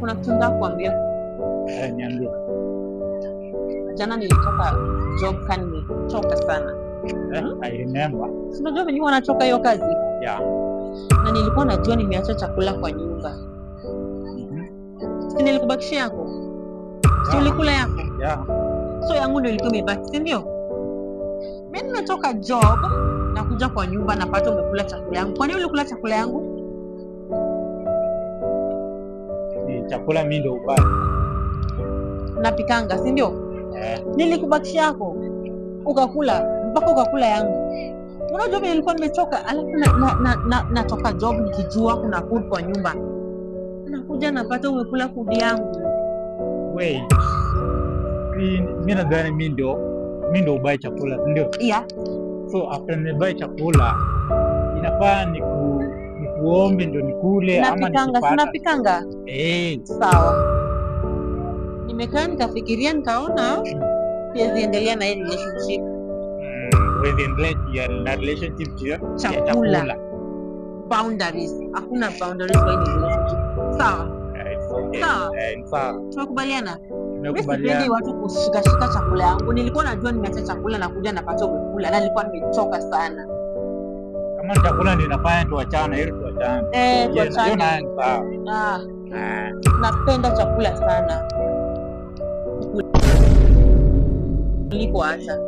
kuna kitu nataka kuambia. Niambie. Jana nilitoka job kani nimechoka sana. I remember. Si unajua venye wanachoka hiyo kazi? Yeah. Na nilikuwa najua nimeacha chakula kwa nyumba. Si nilikubakishia yako? Si ulikula yako? Yeah. So yangu ndio ilikuwa imebaki, si ndio? Mimi nimetoka job na kuja kwa nyumba napata umekula chakula yangu. Kwa nini ulikula chakula yangu? Ni chakula mimi ndio ubaya. Napikanga, si ndio? Nilikubakishia yako. Ukakula, mpaka ukakula yangu. Unajua vile nilikuwa nimechoka, alafu natoka job nikijua kuna food kwa nyumba. Nakuja napata umekula food yangu. Wait. Mimi nadhani mimi ndio ubaya chakula, ndio? Yeah. So after nimebuy chakula inafaa nikuombe ndio nikule ama napikanga, napikanga. Sawa. Nimekaa nikafikiria nikaona siwezi endelea na hii relationship. With endelea relationship chakula. Boundaries. Hakuna boundaries kwa hii relationship. Sawa. Sawa. Tumekubaliana? Mimi sipendi watu kushika chakula yangu. Nilikuwa najua nimeacha chakula na kuja napata umekula na nilikuwa nimechoka sana. Kama chakula ninafanya tuachane, ili tuachane. Tuachane. Sawa. Napenda chakula sana. Kuliko acha.